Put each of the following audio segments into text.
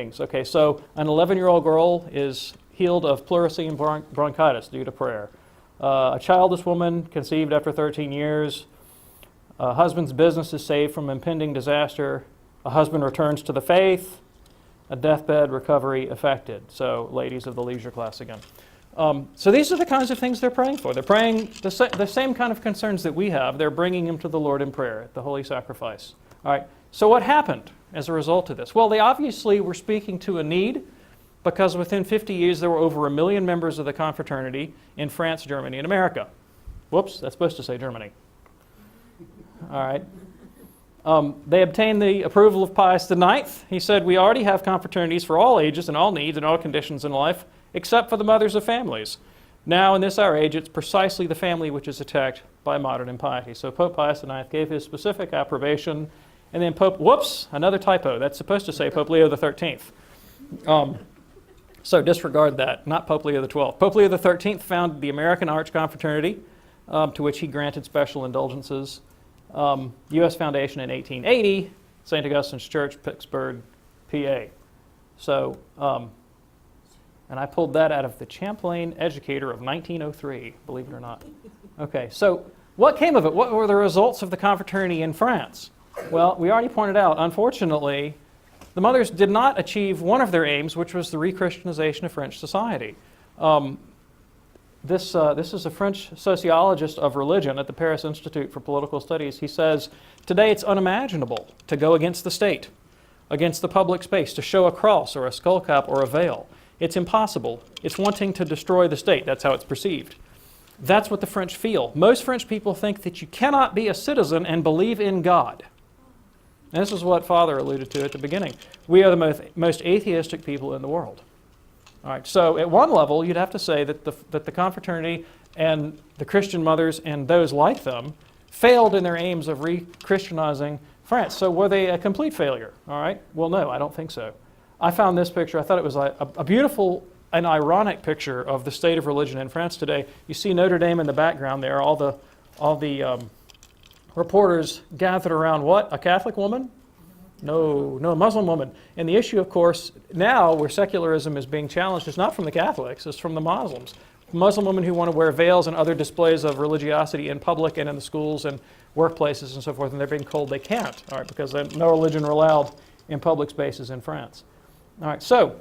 readings. Okay, so an 11-year-old girl is healed of pleurisy and bronchitis due to prayer. A childless woman conceived after 13 years. A husband's business is saved from impending disaster. A husband returns to the faith. A deathbed recovery effected. So, ladies of the leisure class again. So these are the kinds of things they're praying for. They're praying the same kind of concerns that we have. They're bringing them to the Lord in prayer at the holy sacrifice. All right. So what happened as a result of this? Well, they obviously were speaking to a need, because within 50 years there were over 1 million members of the Confraternity in France, Germany, and America. Whoops, that's supposed to say Germany. All right. They obtained the approval of Pius IX. He said, we already have confraternities for all ages and all needs and all conditions in life, except for the mothers of families. Now, in this our age, it's precisely the family which is attacked by modern impiety. So Pope Pius IX gave his specific approbation, and then whoops, another typo. That's supposed to say Pope Leo XIII. So disregard that, not Pope Leo XII. Pope Leo XIII founded the American Arch Confraternity, to which he granted special indulgences. U.S. Foundation in 1880, St. Augustine's Church, Pittsburgh, PA. So, and I pulled that out of the Champlain Educator of 1903, believe it or not. Okay, so what came of it? What were the results of the confraternity in France? Well, we already pointed out, unfortunately, the mothers did not achieve one of their aims, which was the re-Christianization of French society. This is a French sociologist of religion at the Paris Institute for Political Studies. He says, today it's unimaginable to go against the state, against the public space, to show a cross or a skullcap or a veil. It's impossible. It's wanting to destroy the state. That's how it's perceived. That's what the French feel. Most French people think that you cannot be a citizen and believe in God. And this is what Father alluded to at the beginning. We are the most atheistic people in the world. All right, so at one level, you'd have to say that the confraternity and the Christian mothers and those like them failed in their aims of re-Christianizing France. So were they a complete failure? All right, well, no, I don't think so. I found this picture. I thought it was a beautiful and ironic picture of the state of religion in France today. You see Notre Dame in the background there. All the reporters gathered around what? A Catholic woman? No, a Muslim woman. And the issue, of course, now where secularism is being challenged is not from the Catholics, it's from the Muslims. Muslim women who want to wear veils and other displays of religiosity in public and in the schools and workplaces and so forth, and they're being told they can't, all right, because no religion are allowed in public spaces in France. All right, so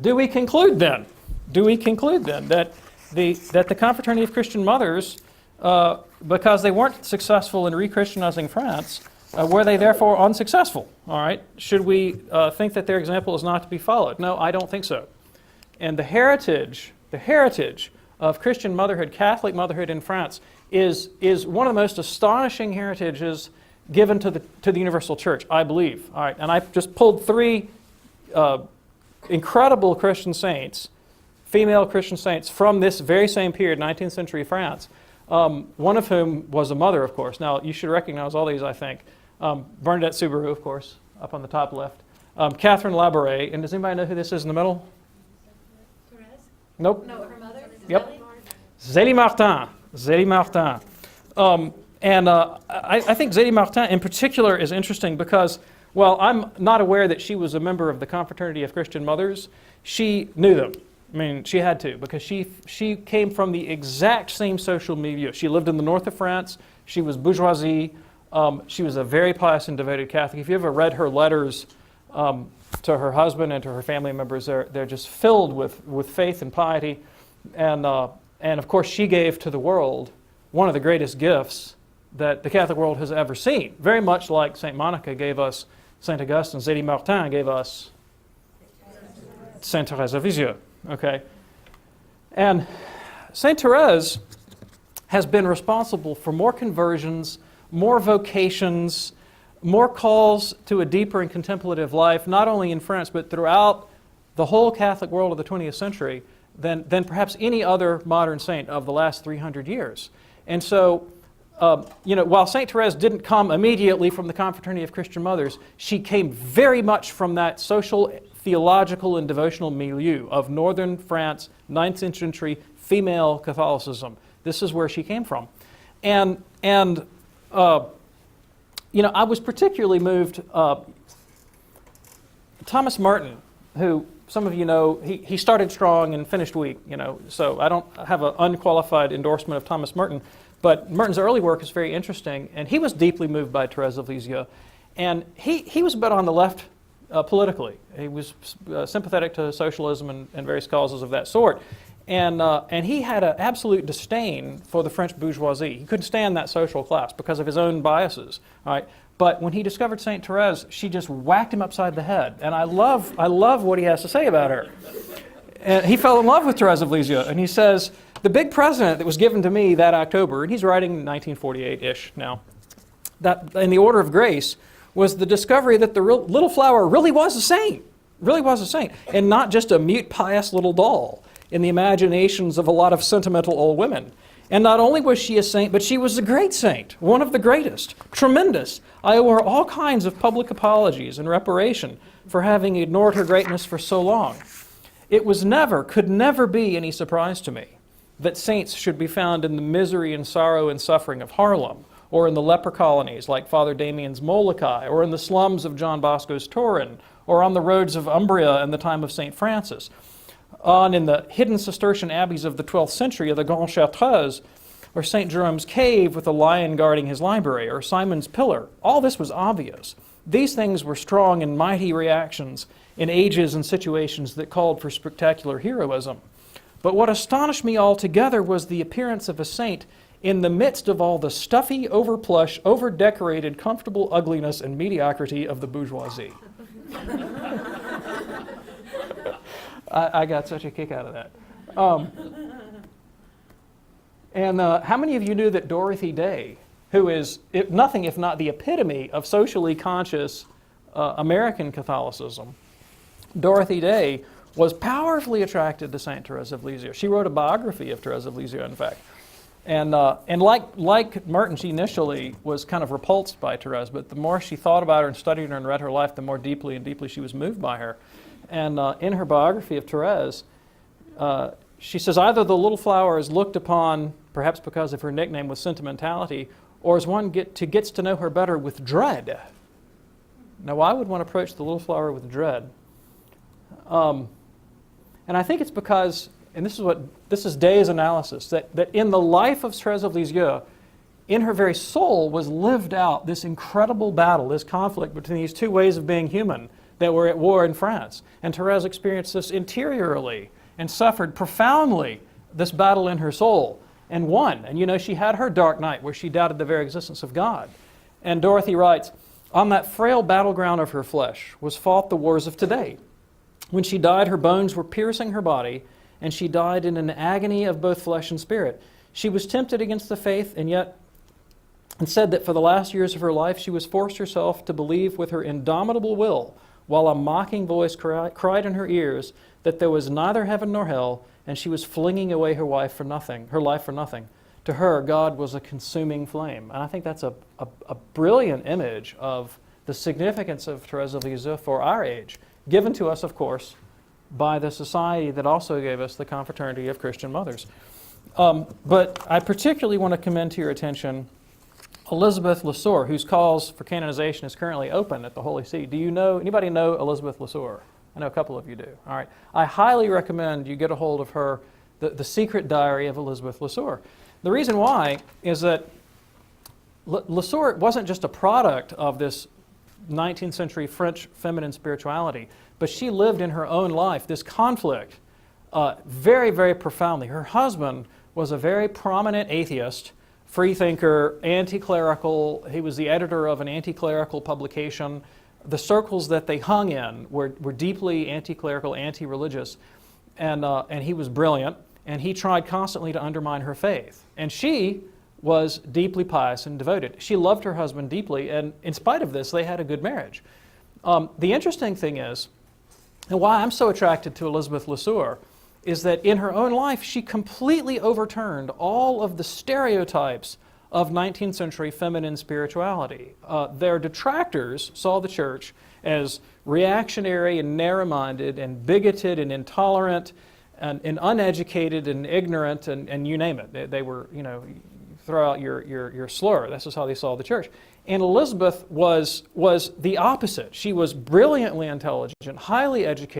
do we conclude then that the Confraternity of Christian Mothers, because they weren't successful in re-Christianizing France, were they therefore unsuccessful? All right. Should we think that their example is not to be followed? No, I don't think so. And the heritage of Christian motherhood, Catholic motherhood in France, is one of the most astonishing heritages given to the universal church, I believe. All right. And I just pulled 3 incredible Christian saints, female Christian saints from this very same period, 19th century France. One of whom was a mother, of course. Now, you should recognize all these, I think. Bernadette Soubirous, of course, up on the top left. Catherine Labouré, and does anybody know who this is in the middle? Therese? Nope. No, her mother? Yep. Zélie Martin. I think Zélie Martin in particular is interesting because, well, I'm not aware that she was a member of the Confraternity of Christian Mothers. She knew them. I mean, she had to, because she came from the exact same social milieu. She lived in the north of France. She was bourgeoisie. She was a very pious and devoted Catholic. If you ever read her letters to her husband and to her family members, they're just filled with faith and piety. And of course, she gave to the world one of the greatest gifts that the Catholic world has ever seen. Very much like St. Monica gave us St. Augustine, Zélie Martin gave us Saint Thérèse of Lisieux. Okay, and Saint Therese has been responsible for more conversions, more vocations, more calls to a deeper and contemplative life, not only in France, but throughout the whole Catholic world of the 20th century than perhaps any other modern saint of the last 300 years. And so, while Saint Therese didn't come immediately from the Confraternity of Christian Mothers, she came very much from that social, theological, and devotional milieu of northern France, 9th century female Catholicism. This is where she came from. And I was particularly moved Thomas Merton, who some of you know, he started strong and finished weak, so I don't have an unqualified endorsement of Thomas Merton, but Merton's early work is very interesting, and he was deeply moved by Thérèse of Lisieux, and he was a bit on the left politically. He was sympathetic to socialism and various causes of that sort, and he had an absolute disdain for the French bourgeoisie. He couldn't stand that social class because of his own biases, all right? But when he discovered St. Thérèse, she just whacked him upside the head. And I love what he has to say about her. And he fell in love with Thérèse of Lisieux. And he says, the big present that was given to me that October, and he's writing 1948-ish now, that in the order of grace, was the discovery that the little flower really was a saint. Really was a saint. And not just a mute, pious little doll in the imaginations of a lot of sentimental old women. And not only was she a saint, but she was a great saint, one of the greatest, tremendous. I owe her all kinds of public apologies and reparation for having ignored her greatness for so long. It could never be any surprise to me that saints should be found in the misery and sorrow and suffering of Haarlem, or in the leper colonies like Father Damien's Molokai, or in the slums of John Bosco's Turin, or on the roads of Umbria in the time of St. Francis, on in the hidden Cistercian abbeys of the 12th century of the Grande Chartreuse, or St. Jerome's cave with a lion guarding his library, or Simon's pillar. All this was obvious. These things were strong and mighty reactions in ages and situations that called for spectacular heroism. But what astonished me altogether was the appearance of a saint in the midst of all the stuffy, overplush, over-decorated, comfortable ugliness and mediocrity of the bourgeoisie. I got such a kick out of that. How many of you knew that Dorothy Day, who is nothing if not the epitome of socially conscious American Catholicism, Dorothy Day was powerfully attracted to St. Thérèse of Lisieux. She wrote a biography of Thérèse of Lisieux, in fact. And like Merton, she initially was kind of repulsed by Thérèse, but the more she thought about her and studied her and read her life, the more deeply and deeply she was moved by her. And in her biography of Thérèse, she says either the little flower is looked upon, perhaps because of her nickname, with sentimentality, or as one gets to know her better with dread. Now, why would one approach the little flower with dread? And I think it's because, and this is Day's analysis, that in the life of Thérèse of Lisieux, in her very soul was lived out this incredible battle, this conflict between these two ways of being human that were at war in France. And Thérèse experienced this interiorly and suffered profoundly this battle in her soul and won. And she had her dark night where she doubted the very existence of God. And Dorothy writes, on that frail battleground of her flesh was fought the wars of today. When she died, her bones were piercing her body, and she died in an agony of both flesh and spirit. She was tempted against the faith, and said that for the last years of her life she was forced herself to believe with her indomitable will, while a mocking voice cried in her ears that there was neither heaven nor hell, and she was flinging away her life for nothing. To her, God was a consuming flame. And I think that's a brilliant image of the significance of Thérèse of Lisieux for our age, given to us, of course, by the society that also gave us the Confraternity of Christian Mothers. But I particularly want to commend to your attention Elizabeth Lesueur, whose calls for canonization is currently open at the Holy See. Anybody know Elizabeth Lesueur? I know a couple of you do. All right. I highly recommend you get a hold of her, the Secret Diary of Elizabeth Lesueur. The reason why is that Lesueur wasn't just a product of this 19th century French feminine spirituality, but she lived in her own life this conflict very, very profoundly. Her husband was a very prominent atheist, freethinker, anti-clerical. He was the editor of an anti-clerical publication. The circles that they hung in were deeply anti-clerical, anti-religious, and he was brilliant, and he tried constantly to undermine her faith. And she was deeply pious and devoted. She loved her husband deeply, and in spite of this, they had a good marriage. The interesting thing is, and why I'm so attracted to Elizabeth Lesueur, is that in her own life, she completely overturned all of the stereotypes of 19th century feminine spirituality. Their detractors saw the church as reactionary and narrow-minded and bigoted and intolerant and uneducated and ignorant and you name it. They were, throw out your slur. This is how they saw the church. And Elizabeth was the opposite. She was brilliantly intelligent, highly educated,